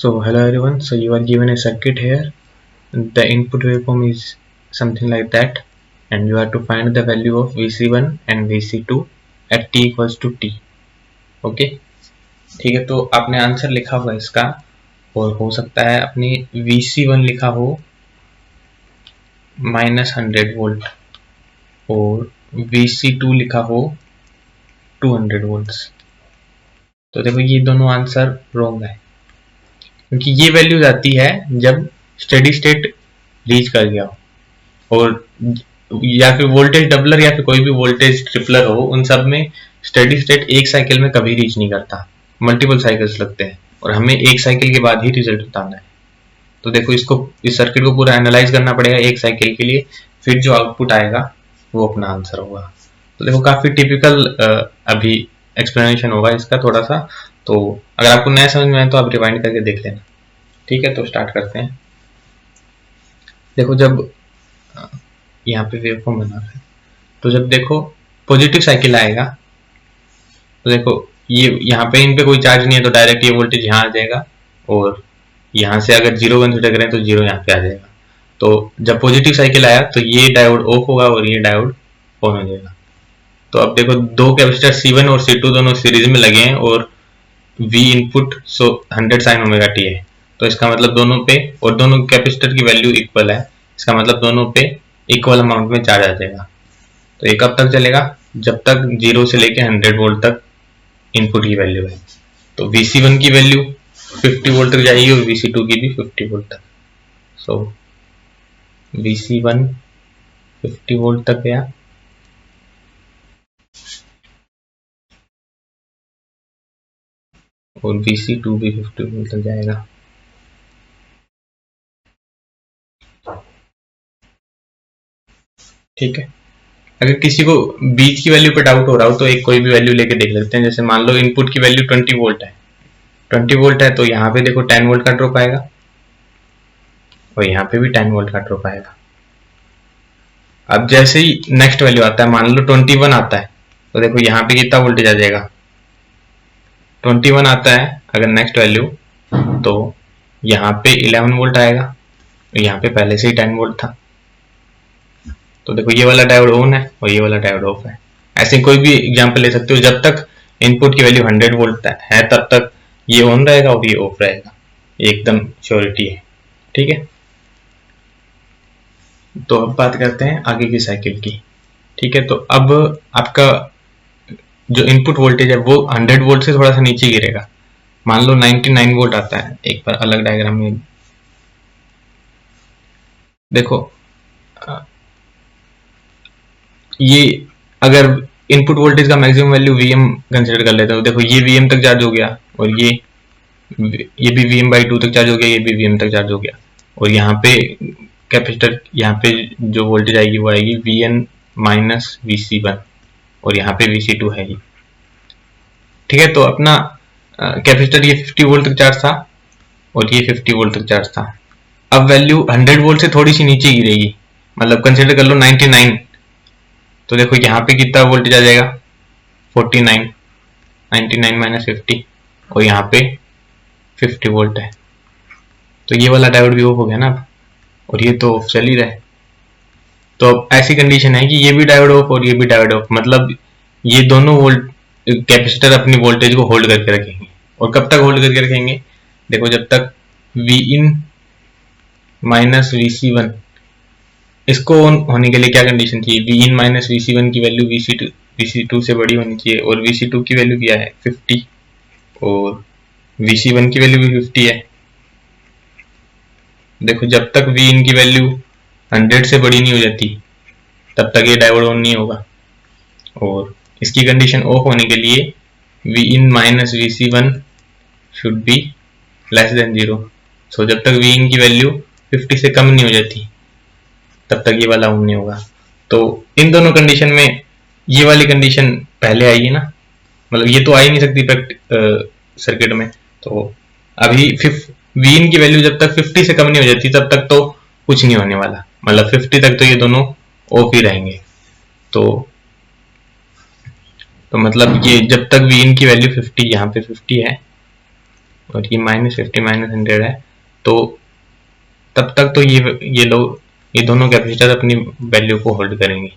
So hello everyone, so you are given a circuit here. The input waveform is something like that and you have to find the value of Vc1 and Vc2 at t equals to t. Okay ठीक है, तो आपने answer लिखा हुआ इसका और हो सकता है अपनी Vc1 लिखा हो -100 वोल्ट और Vc2 लिखा हो 200 वोल्ट्स। तो देखो ये दोनों आंसर रॉन्ग है क्योंकि ये वैल्यूज आती है जब स्टेडी स्टेट रीच कर गया हो और या फिर वोल्टेज डबलर या फिर कोई भी वोल्टेज ट्रिपलर हो, उन सब में स्टेडी स्टेट एक साइकिल में कभी रीच नहीं करता, मल्टीपल साइकिल्स लगते हैं और हमें एक साइकिल के बाद ही रिजल्ट बताना है। तो देखो इस सर्किट को पूरा एनालाइज करना पड़ेगा एक साइकिल के लिए, फिर जो आउटपुट आएगा वो अपना आंसर होगा। तो देखो काफी टिपिकल अभी एक्सप्लेनेशन होगा इसका थोड़ा सा, तो अगर आपको नया समझ में आए तो आप रिवाइंड करके देख लेना। ठीक है, तो स्टार्ट करते हैं। देखो जब यहाँ पे वेवफॉर्म बना है तो जब देखो पॉजिटिव साइकिल आएगा तो देखो ये यहाँ पे इन पे कोई चार्ज नहीं है तो डायरेक्ट ये वोल्टेज यहाँ आ जाएगा और यहाँ से अगर जीरो कंसिडर करें तो जीरो यहाँ पे आ जाएगा। तो जब पॉजिटिव साइकिल आया तो ये डायोड ऑफ होगा और ये डायोड ऑन हो जाएगा। तो अब देखो दो कैपेसिटर C1 और C2 दोनों सीरीज में लगे हैं और V input 100 sin omega t है, तो इसका मतलब दोनों पे और दोनों कैपेसिटर की वैल्यू इक्वल है, इसका मतलब दोनों पे इक्वल अमाउंट में चार्ज आ जाएगा। तो ये कब तक चलेगा? जब तक 0 से लेके 100 वोल्ट तक इनपुट की वैल्यू है। तो Vc1 की वैल्यू 50 वोल्ट तक जाएगी और Vc2 की भी 50 वोल्ट तक। सो Vc1 50 वोल्ट तक गया और Vc2 भी 50 वोल्ट तक जाएगा। ठीक है, अगर किसी को बीच की वैल्यू पे डाउट हो रहा हो तो एक कोई भी वैल्यू लेके देख लेते हैं। जैसे मान लो इनपुट की वैल्यू 20 वोल्ट है, 20 वोल्ट है तो यहाँ पे देखो 10 वोल्ट का ड्रॉप आएगा और यहाँ पे भी 10 वोल्ट का ड्रॉप आएगा। अब जैसे ही नेक्स्ट वैल्यू आता है, मान लो 21 आता है तो देखो यहाँ पे कितना वोल्टेज आ जाएगा? 21 आता है अगर नेक्स्ट वैल्यू तो यहाँ पे 11 वोल्ट आएगा, यहाँ पे पहले से ही 10 वोल्ट था। तो देखो ये वाला डायोड ऑन है और ये वाला डायोड ऑफ है। ऐसे कोई भी एग्जांपल ले सकते हो, जब तक इनपुट की वैल्यू 100 वोल्ट है तब तक ये ऑन रहेगा और ये ऑफ रहेगा, एकदम श्योरिटी है। ठीक है, तो अब बात करते हैं आगे की साइकिल की। ठीक है, तो अब आपका जो इनपुट वोल्टेज है वो 100 वोल्ट से थोड़ा सा नीचे गिरेगा। मान लो 99 वोल्ट आता है, एक बार अलग डायग्राम में देखो। ये अगर इनपुट वोल्टेज का मैक्सिमम वैल्यू Vm कंसिडर कर लेते हो, देखो ये Vm तक चार्ज हो गया और ये भी Vm/2 तक चार्ज हो गया, ये भी Vm तक चार्ज हो गया और यहाँ पे कैपेसिटर, यहाँ पे जो वोल्टेज आएगी वो आएगी Vn माइनस Vc1 और यहाँ पे Vc2 है ही। ठीक है, तो अपना कैपेसिटर ये 50 वोल्ट तक चार्ज था और ये 50 वोल्ट तक चार्ज था। अब वैल्यू 100 वोल्ट से थोड़ी सी नीचे गिरेगी, मतलब कंसिडर कर लो 99, तो देखो यहाँ पे कितना वोल्टेज आ जाएगा? 49, 99 माइनस 50 और यहाँ पे 50 वोल्ट है। तो ये वाला डायोड भी ऑफ हो गया ना अब, और ये तो ऑफ चल ही रहा है। तो अब ऐसी कंडीशन है कि ये भी डायोड ऑफ और ये भी डायोड ऑफ, मतलब ये दोनों वोल्ट कैपेसिटर अपनी वोल्टेज को होल्ड करके रखेंगे। और कब तक होल्ड करके रखेंगे? देखो जब तक Vin माइनस Vc1, इसको ऑन होने के लिए क्या कंडीशन चाहिए? Vin माइनस Vc1 की वैल्यू Vc2 से बड़ी होनी चाहिए और Vc2 की वैल्यू क्या है? 50 और Vc1 की वैल्यू भी 50 है। देखो जब तक Vin की वैल्यू 100 से बड़ी नहीं हो जाती तब तक ये डायोड ऑन नहीं होगा और इसकी कंडीशन ऑफ होने के लिए Vin minus Vc1 should be less than 0। सो जब तक Vin की वैल्यू 50 से कम नहीं हो जाती तब तक ये वाला ऑन नहीं होगा। तो इन दोनों कंडीशन में ये वाली कंडीशन पहले आएगी ना, मतलब ये तो आ ही नहीं सकती सर्किट में। तो अभी Vin की वैल्यू जब तक 50 से कम नहीं हो जाती तब तक तो कुछ नहीं होने वाला, मतलब 50 तक तो ये दोनों ऑफ ही रहेंगे। तो मतलब ये जब तक Vin की वैल्यू 50, यहाँ पे 50 है और ये -50 -100 है, तो तब तक तो ये दोनों कैपेसिटर अपनी वैल्यू को होल्ड करेंगे।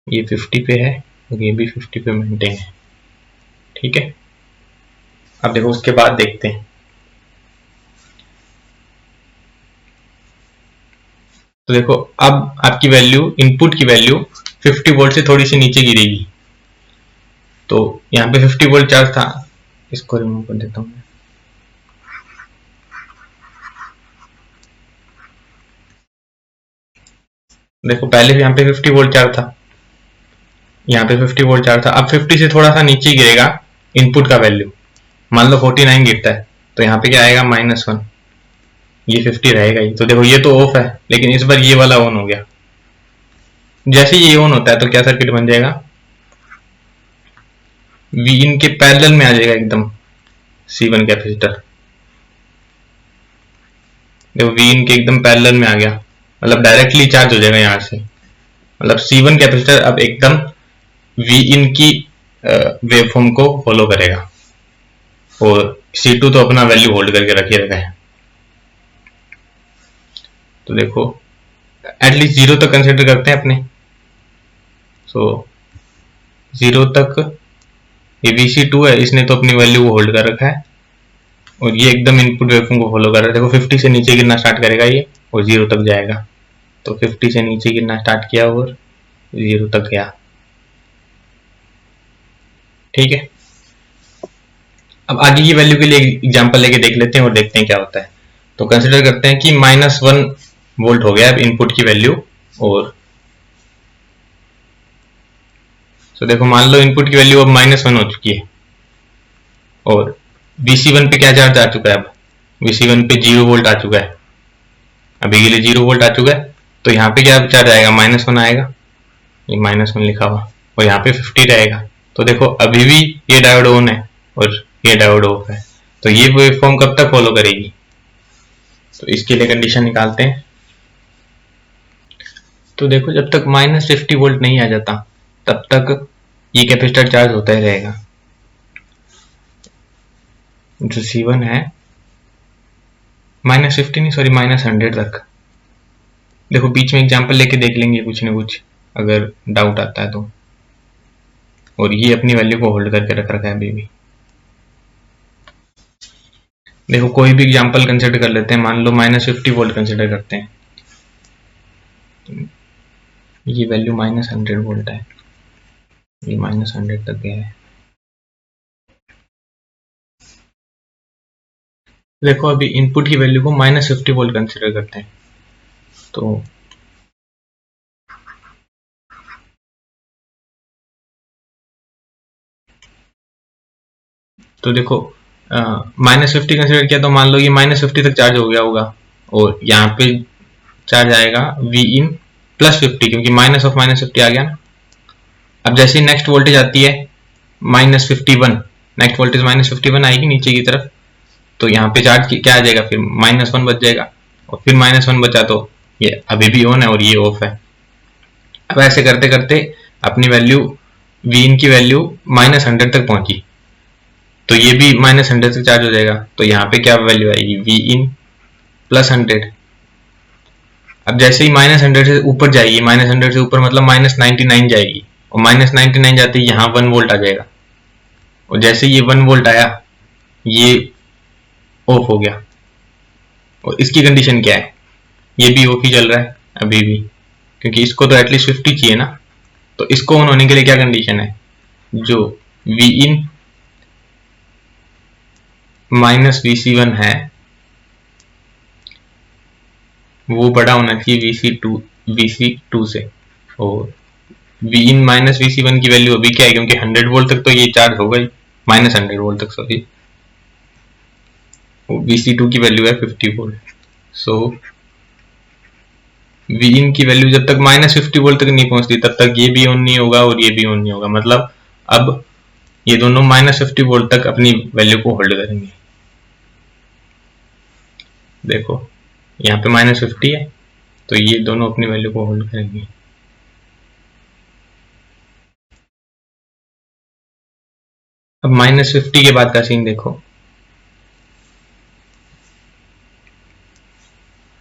ये 50 पे है और ये भी 50 पे मेंटेन है। ठीक है, अब देखो उसके बाद देखते हैं। तो देखो अब आपकी वैल्यू, इनपुट की वैल्यू 50 वोल्ट से थोड़ी सी नीचे गिरेगी। तो यहाँ पे 50 वोल्ट चार्ज था, इसको रिमूव कर देता हूँ। देखो पहले भी यहाँ पे 50 वोल्ट चार्ज था, यहाँ पे 50 वोल्ट चार्ज था, अब 50 से थोड़ा सा नीचे गिरेगा इनपुट का वैल्यू। मान लो 49 गिरता है, तो यहाँ पे क्या आएगा -1, ये 50 रहेगा ही। तो देखो ये तो ऑफ है, लेकिन इस बार ये वाला ऑन हो गया। जैसे ये ऑन होता है तो क्या सर्किट बन जाएगा, वी इन के पैरेलल में आ जाएगा एकदम C1 कैपेसिटर। देखो वी इन के एकदम पैरेलल में आ गया, मतलब डायरेक्टली चार्ज हो जाएगा यहाँ से। मतलब C1 कैपेसिटर अब एकदम वी इन की वेवफॉर्म को फॉलो करेगा, और C2 तो अपना वैल्यू होल्ड करके रखे रहता है। तो देखो एटलीस्ट 0 तक कंसिडर करते हैं अपने। सो 0 तक ये VC2 है, इसने तो अपनी वैल्यू को होल्ड कर रखा है, और ये एकदम इनपुट वेवफॉर्म को फॉलो कर रहा है। देखो 50 से नीचे गिरना स्टार्ट करेगा ये, और 0 तक जाएगा। तो 50 से नीचे गिरना स्टार्ट किया और 0 तक गया। ठीक है, अब आगे की वैल्यू के लिए एग्जांपल लेके देख लेते हैं और देखते हैं क्या होता है। तो कंसिडर करते हैं कि -1 वोल्ट हो गया अब इनपुट की वैल्यू। और तो देखो मान लो इनपुट की वैल्यू अब -1 हो चुकी है, और VC1 पे क्या चार्ज आ चुका है, अब VC1 पे 0 वोल्ट आ चुका है, अभी के लिए 0 वोल्ट आ चुका है। तो यहाँ पे क्या चार्ज आएगा, -1 आएगा, ये -1 लिखा हुआ, और यहाँ पे 50 रहेगा। तो देखो अभी भी ये डायोड ऑन है और ये डायोड ऑफ है, तो ये वेवफॉर्म कब तक फॉलो करेगी। तो इसके लिए कंडीशन निकालते हैं। तो देखो जब तक -50 वोल्ट नहीं आ जाता तब तक ये कैपेसिटर चार्ज होता ही रहेगा। जो C1 है -50 नहीं, सॉरी -100 तक। देखो बीच में एग्जांपल लेके देख लेंगे कुछ ना कुछ, अगर डाउट आता है तो। और ये अपनी वैल्यू को होल्ड करके रख रखा है अभी भी। देखो कोई भी एग्जांपल कंसिडर कर लेते हैं, मान लो -50 वोल्ट कंसिडर करते हैं। ये वैल्यू -100 वोल्ट है, ये -100 तक गया है। देखो अभी इनपुट की वैल्यू को -50 वोल्ट कंसिडर करते हैं। तो देखो -50 कंसिडर किया, तो मान लो ये -50 तक चार्ज हो गया होगा, और यहाँ पे चार्ज आएगा वी इन +50, क्योंकि माइनस ऑफ -50 आ गया ना। अब जैसे ही नेक्स्ट वोल्टेज आती है -51, नेक्स्ट वोल्टेज -51 आएगी नीचे की तरफ, तो यहाँ पे चार्ज क्या आ जाएगा, फिर -1 बच जाएगा, और फिर -1 बचा तो ये अभी भी ऑन है और ये ऑफ है। अब ऐसे करते करते अपनी वैल्यू, वी इन की वैल्यू -100 तक पहुंची, तो ये भी -100 तक चार्ज हो जाएगा। तो यहाँ पे क्या वैल्यू आएगी, वी इन +100। अब जैसे ही -100 से ऊपर जाएगी, -100 से ऊपर मतलब -99 जाएगी, और -99 जाते ही यहाँ 1 वोल्ट आ जाएगा, और जैसे ये 1 वोल्ट आया ये ऑफ हो गया। और इसकी कंडीशन क्या है, ये भी ऑफ ही चल रहा है अभी भी, क्योंकि इसको तो एटलीस्ट 50 चाहिए ना। तो इसको ऑन होने के लिए क्या कंडीशन है, जो वी इन -VC1 है वो बड़ा होना चाहिए VC2 से। और वी इन -VC1 की वैल्यू अभी क्या है, क्योंकि 100 वोल्ट तक तो ये चार्ज होगा ही, -100 वोल्ट तक सॉरी, VC2 की वैल्यू है 50 वोल्ट। सो वी इन की वैल्यू जब तक -50 वोल्ट तक नहीं पहुंचती तब तक ये भी ऑन नहीं होगा और ये भी ऑन नहीं होगा। मतलब अब ये दोनों -50 वोल्ट तक अपनी वैल्यू को होल्ड करेंगे। देखो यहाँ पे -50 है, तो ये दोनों अपनी वैल्यू को होल्ड करेंगे। अब -50 के बाद का सीन देखो।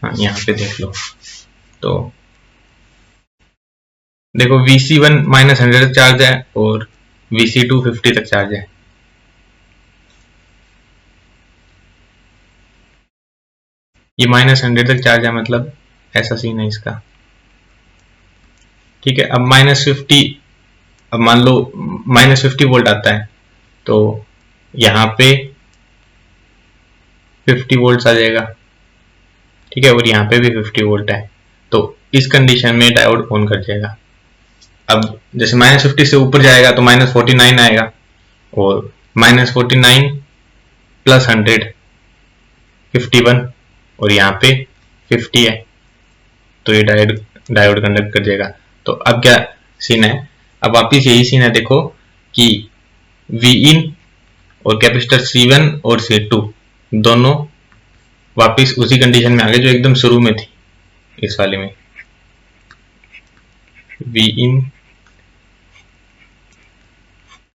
हाँ, यहाँ पे देख लो तो देखो VC1 -100 तक चार्ज है और VC2 50 तक चार्ज है। ये -100 तक चार्ज है, मतलब ऐसा सीन है इसका। ठीक है, अब -50, अब मान लो -50 वोल्ट आता है तो यहाँ पे 50 वोल्ट आ जाएगा। ठीक है, और यहाँ पे भी 50 वोल्ट है, तो इस कंडीशन में डायोड ऑन कर जाएगा। अब जैसे -50 से ऊपर जाएगा तो -49 आएगा, और -49 प्लस 100 51, और यहाँ पे 50 है, तो ये डायोड कंडक्ट कर जाएगा। तो अब क्या सीन है, अब वापिस यही सीन है देखो कि वी इन और कैपेसिटर C1 और C2 दोनों वापिस उसी कंडीशन में आ गए जो एकदम शुरू में थी इस वाले में। वी इन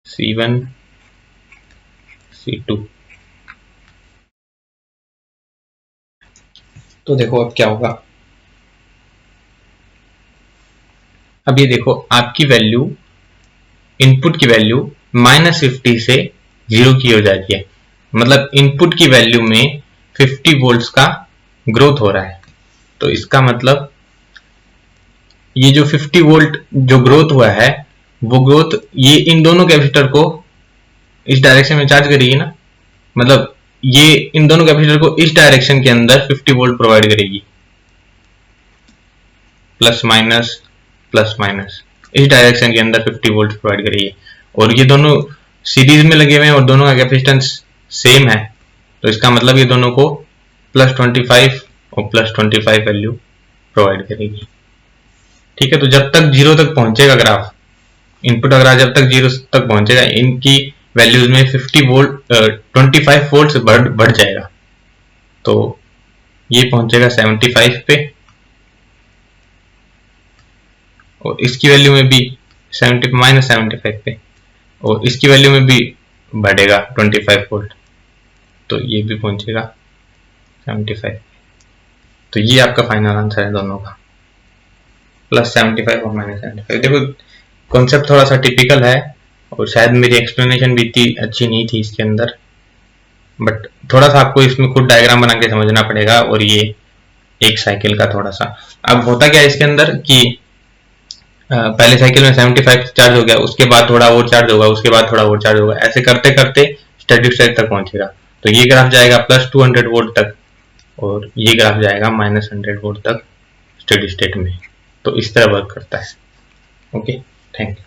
C1 C2, तो देखो अब क्या होगा। अब ये देखो आपकी वैल्यू, इनपुट की वैल्यू -50 से 0 की हो जाती है, मतलब इनपुट की वैल्यू में 50 वोल्ट्स का ग्रोथ हो रहा है। तो इसका मतलब ये जो 50 वोल्ट जो ग्रोथ हुआ है, वो ग्रोथ ये इन दोनों कैपेसिटर को इस डायरेक्शन में चार्ज करेगी ना, मतलब ये इन दोनों कैपेसिटर को इस डायरेक्शन के अंदर 50 वोल्ट प्रोवाइड करेगी, प्लस माइनस प्लस माइनस, इस डायरेक्शन के अंदर 50 वोल्ट प्रोवाइड करेगी। और ये दोनों सीरीज में लगे हुए हैं और दोनों का कैपेसिटेंस सेम है, तो इसका मतलब ये दोनों को +25 और +25 वैल्यू प्रोवाइड करेगी। ठीक है, तो जब तक 0 तक पहुंचेगा ग्राफ, इनपुट अगर जब तक 0 तक पहुंचेगा, इनकी वैल्यूज में 50 वोल्ट 25 वोल्ट से बढ़ जाएगा, तो ये पहुंचेगा 75 पे, और इसकी वैल्यू में भी -75 पे, और इसकी वैल्यू में भी बढ़ेगा 25 वोल्ट, तो ये भी पहुंचेगा 75। तो ये आपका फाइनल आंसर है दोनों का, +75 और -75। देखो कॉन्सेप्ट थोड़ा सा टिपिकल है, और शायद मेरी एक्सप्लेनेशन भी इतनी अच्छी नहीं थी इसके अंदर, बट थोड़ा सा आपको इसमें खुद डायग्राम बना के समझना पड़ेगा। और ये एक साइकिल का थोड़ा सा, अब होता क्या है इसके अंदर कि पहले साइकिल में 75 चार्ज हो गया, उसके बाद थोड़ा और चार्ज होगा, उसके बाद थोड़ा और चार्ज होगा, ऐसे करते करते स्टेडी स्टेट तक पहुंचेगा। तो ये ग्राफ जाएगा +200 वोल्ट तक, और ये ग्राफ जाएगा -100 वोल्ट तक स्टेडी स्टेट में। तो इस तरह वर्क करता है। Okay, thank you.